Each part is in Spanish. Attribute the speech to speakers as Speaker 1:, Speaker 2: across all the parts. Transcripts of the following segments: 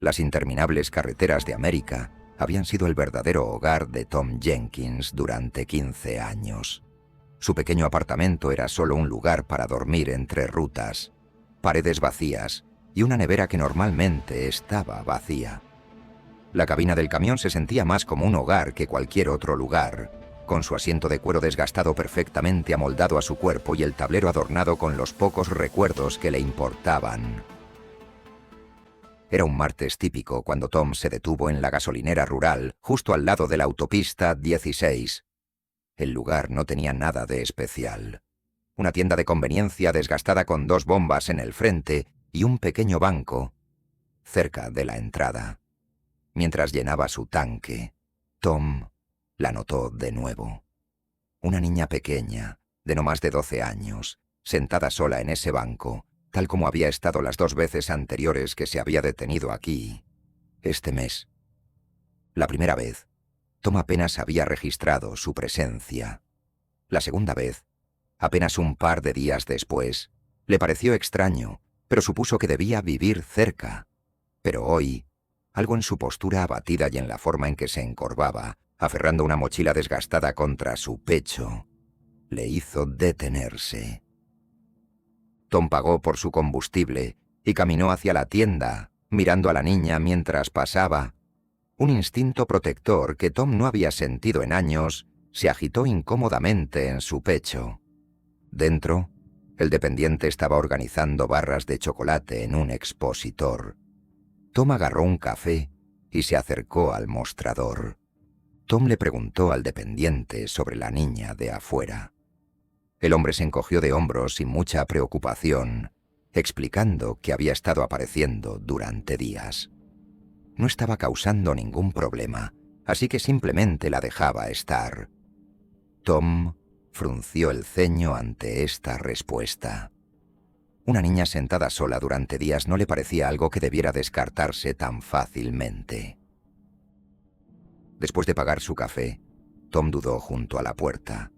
Speaker 1: Las interminables carreteras de América habían sido el verdadero hogar de Tom Jenkins durante 15 años. Su pequeño apartamento era solo un lugar para dormir entre rutas, paredes vacías y una nevera que normalmente estaba vacía. La cabina del camión se sentía más como un hogar que cualquier otro lugar, con su asiento de cuero desgastado perfectamente amoldado a su cuerpo y el tablero adornado con los pocos recuerdos que le importaban. Era un martes típico cuando Tom se detuvo en la gasolinera rural, justo al lado de la autopista 16. El lugar no tenía nada de especial. Una tienda de conveniencia desgastada con 2 bombas en el frente y un pequeño banco cerca de la entrada. Mientras llenaba su tanque, Tom la notó de nuevo. Una niña pequeña, de no más de 12 años, sentada sola en ese banco, tal como había estado las 2 veces anteriores que se había detenido aquí, este mes. La primera vez, Tom apenas había registrado su presencia. La segunda vez, apenas un par de días después, le pareció extraño, pero supuso que debía vivir cerca. Pero hoy, algo en su postura abatida y en la forma en que se encorvaba, aferrando una mochila desgastada contra su pecho, le hizo detenerse. Tom pagó por su combustible y caminó hacia la tienda, mirando a la niña mientras pasaba. Un instinto protector que Tom no había sentido en años se agitó incómodamente en su pecho. Dentro, el dependiente estaba organizando barras de chocolate en un expositor. Tom agarró un café y se acercó al mostrador. Tom le preguntó al dependiente sobre la niña de afuera. El hombre se encogió de hombros sin mucha preocupación, explicando que había estado apareciendo durante días. No estaba causando ningún problema, así que simplemente la dejaba estar. Tom frunció el ceño ante esta respuesta. Una niña sentada sola durante días no le parecía algo que debiera descartarse tan fácilmente. Después de pagar su café, Tom dudó junto a la puerta.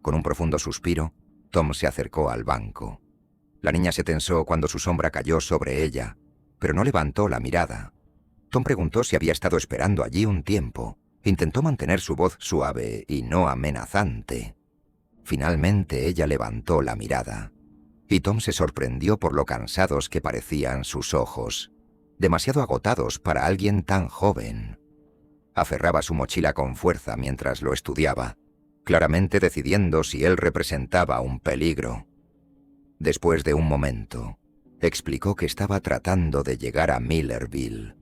Speaker 1: Con un profundo suspiro, Tom se acercó al banco. La niña se tensó cuando su sombra cayó sobre ella, pero no levantó la mirada. Tom preguntó si había estado esperando allí un tiempo. Intentó mantener su voz suave y no amenazante. Finalmente ella levantó la mirada, y Tom se sorprendió por lo cansados que parecían sus ojos, demasiado agotados para alguien tan joven. Aferraba su mochila con fuerza mientras lo estudiaba, claramente decidiendo si él representaba un peligro. Después de un momento, explicó que estaba tratando de llegar a Millerville,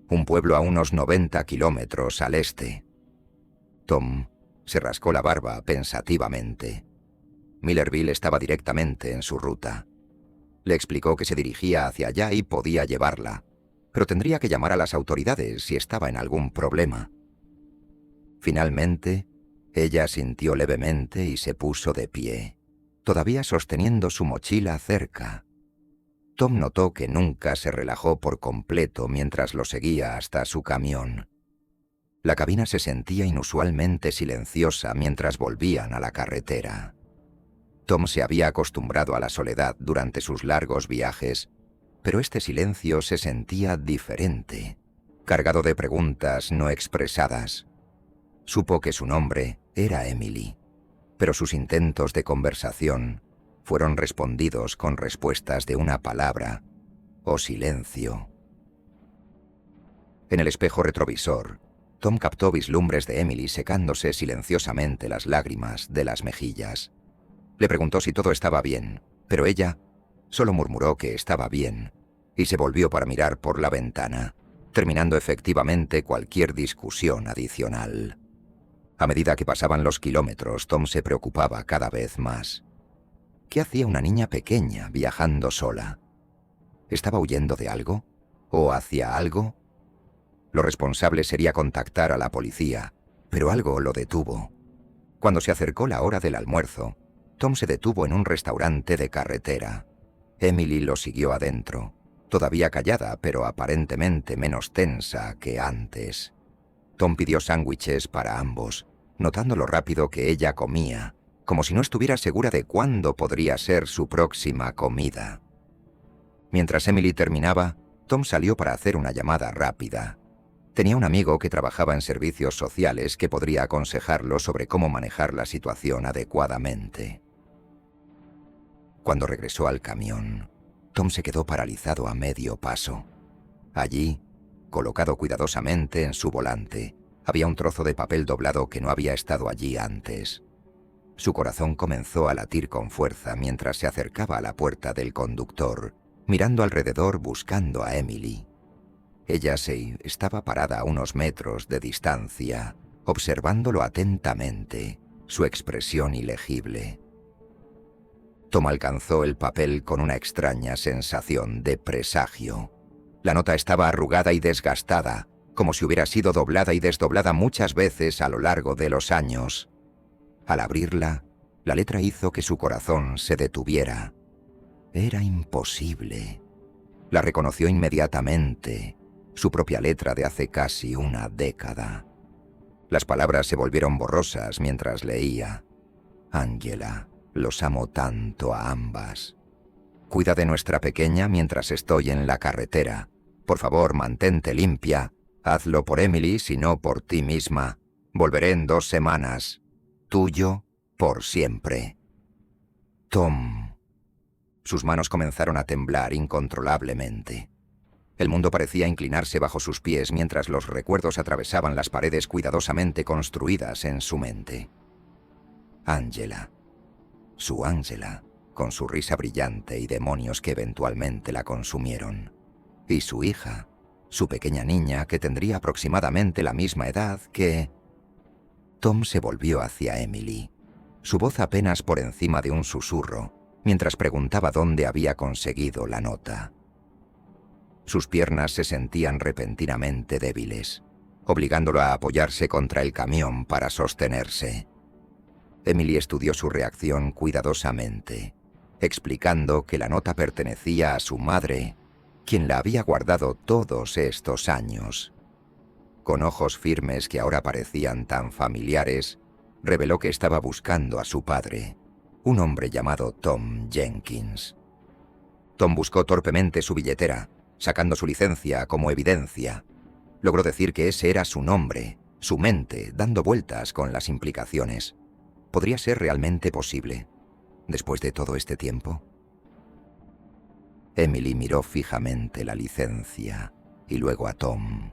Speaker 1: un pueblo a unos 90 kilómetros al este. Tom se rascó la barba pensativamente. Millerville estaba directamente en su ruta. Le explicó que se dirigía hacia allá y podía llevarla, pero tendría que llamar a las autoridades si estaba en algún problema. Finalmente, ella asintió levemente y se puso de pie, todavía sosteniendo su mochila cerca. Tom notó que nunca se relajó por completo mientras lo seguía hasta su camión. La cabina se sentía inusualmente silenciosa mientras volvían a la carretera. Tom se había acostumbrado a la soledad durante sus largos viajes, pero este silencio se sentía diferente, cargado de preguntas no expresadas. Supo que su nombre era Emily, pero sus intentos de conversación fueron respondidos con respuestas de una palabra o silencio. En el espejo retrovisor, Tom captó vislumbres de Emily secándose silenciosamente las lágrimas de las mejillas. Le preguntó si todo estaba bien, pero ella solo murmuró que estaba bien y se volvió para mirar por la ventana, terminando efectivamente cualquier discusión adicional. A medida que pasaban los kilómetros, Tom se preocupaba cada vez más. ¿Qué hacía una niña pequeña viajando sola? ¿Estaba huyendo de algo? ¿O hacia algo? Lo responsable sería contactar a la policía, pero algo lo detuvo. Cuando se acercó la hora del almuerzo, Tom se detuvo en un restaurante de carretera. Emily lo siguió adentro, todavía callada, pero aparentemente menos tensa que antes. Tom pidió sándwiches para ambos, notando lo rápido que ella comía, como si no estuviera segura de cuándo podría ser su próxima comida. Mientras Emily terminaba, Tom salió para hacer una llamada rápida. Tenía un amigo que trabajaba en servicios sociales que podría aconsejarlo sobre cómo manejar la situación adecuadamente. Cuando regresó al camión, Tom se quedó paralizado a medio paso. Allí, colocado cuidadosamente en su volante, había un trozo de papel doblado que no había estado allí antes. Su corazón comenzó a latir con fuerza mientras se acercaba a la puerta del conductor, mirando alrededor buscando a Emily. Ella estaba parada a unos metros de distancia, observándolo atentamente, su expresión ilegible. Tom alcanzó el papel con una extraña sensación de presagio. La nota estaba arrugada y desgastada, como si hubiera sido doblada y desdoblada muchas veces a lo largo de los años. Al abrirla, la letra hizo que su corazón se detuviera. Era imposible. La reconoció inmediatamente, su propia letra de hace casi una década. Las palabras se volvieron borrosas mientras leía. Angela, los amo tanto a ambas. Cuida de nuestra pequeña mientras estoy en la carretera. Por favor, mantente limpia. Hazlo por Emily, si no por ti misma. Volveré en 2 semanas. Tuyo, por siempre. Tom. Sus manos comenzaron a temblar incontrolablemente. El mundo parecía inclinarse bajo sus pies mientras los recuerdos atravesaban las paredes cuidadosamente construidas en su mente. Angela. Su Angela, con su risa brillante y demonios que eventualmente la consumieron. Y su hija, su pequeña niña que tendría aproximadamente la misma edad que... Tom se volvió hacia Emily, su voz apenas por encima de un susurro, mientras preguntaba dónde había conseguido la nota. Sus piernas se sentían repentinamente débiles, obligándolo a apoyarse contra el camión para sostenerse. Emily estudió su reacción cuidadosamente, explicando que la nota pertenecía a su madre, quien la había guardado todos estos años. Con ojos firmes que ahora parecían tan familiares, reveló que estaba buscando a su padre, un hombre llamado Tom Jenkins. Tom buscó torpemente su billetera, sacando su licencia como evidencia. Logró decir que ese era su nombre, su mente, dando vueltas con las implicaciones. ¿Podría ser realmente posible, después de todo este tiempo? Emily miró fijamente la licencia y luego a Tom.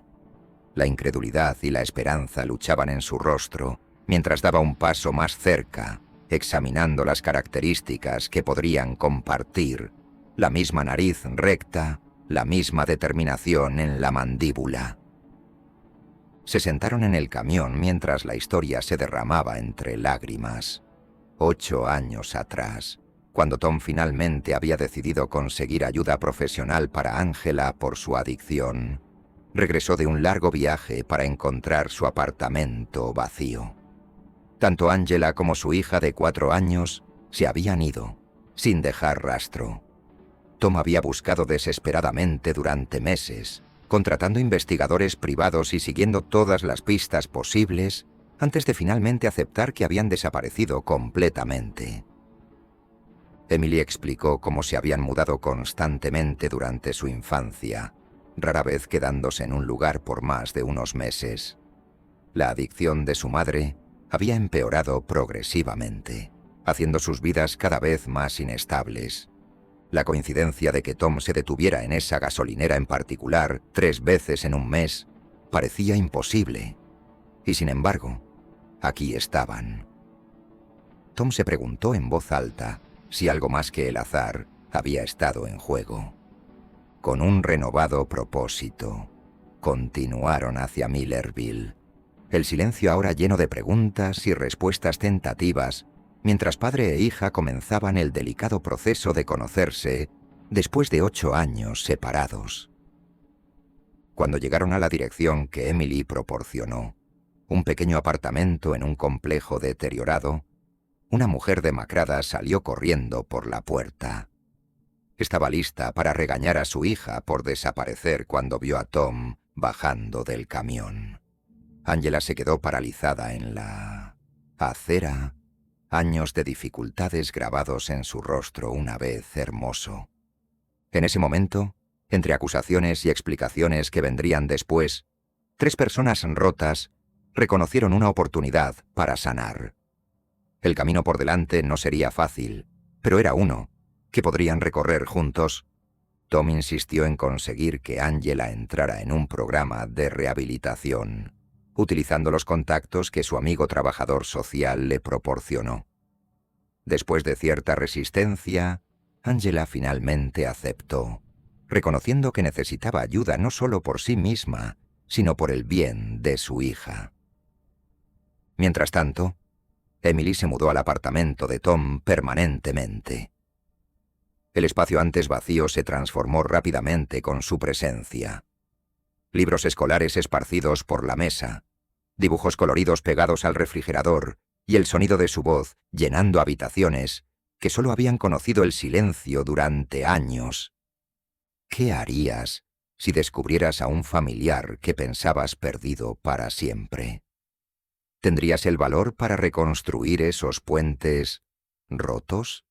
Speaker 1: La incredulidad y la esperanza luchaban en su rostro mientras daba un paso más cerca, examinando las características que podrían compartir: la misma nariz recta, la misma determinación en la mandíbula. Se sentaron en el camión mientras la historia se derramaba entre lágrimas. 8 años atrás, cuando Tom finalmente había decidido conseguir ayuda profesional para Angela por su adicción, regresó de un largo viaje para encontrar su apartamento vacío. Tanto Angela como su hija de 4 años se habían ido, sin dejar rastro. Tom había buscado desesperadamente durante meses, contratando investigadores privados y siguiendo todas las pistas posibles, antes de finalmente aceptar que habían desaparecido completamente. Emily explicó cómo se habían mudado constantemente durante su infancia, rara vez quedándose en un lugar por más de unos meses. La adicción de su madre había empeorado progresivamente, haciendo sus vidas cada vez más inestables. La coincidencia de que Tom se detuviera en esa gasolinera en particular 3 veces en un mes parecía imposible. Y sin embargo, aquí estaban. Tom se preguntó en voz alta si algo más que el azar había estado en juego. Con un renovado propósito, continuaron hacia Millerville, el silencio ahora lleno de preguntas y respuestas tentativas, mientras padre e hija comenzaban el delicado proceso de conocerse después de 8 años separados. Cuando llegaron a la dirección que Emily proporcionó, un pequeño apartamento en un complejo deteriorado, una mujer demacrada salió corriendo por la puerta. Estaba lista para regañar a su hija por desaparecer cuando vio a Tom bajando del camión. Angela se quedó paralizada en la acera, años de dificultades grabados en su rostro una vez hermoso. En ese momento, Entre acusaciones y explicaciones que vendrían después, 3 personas rotas reconocieron una oportunidad para sanar. El camino por delante no sería fácil, pero era uno que podrían recorrer juntos. Tom insistió en conseguir que Angela entrara en un programa de rehabilitación, utilizando los contactos que su amigo trabajador social le proporcionó. Después de cierta resistencia, Angela finalmente aceptó, reconociendo que necesitaba ayuda no solo por sí misma, sino por el bien de su hija. Mientras tanto, Emily se mudó al apartamento de Tom permanentemente. El espacio antes vacío se transformó rápidamente con su presencia. Libros escolares esparcidos por la mesa, dibujos coloridos pegados al refrigerador y el sonido de su voz llenando habitaciones que solo habían conocido el silencio durante años. ¿Qué harías si descubrieras a un familiar que pensabas perdido para siempre? ¿Tendrías el valor para reconstruir esos puentes rotos?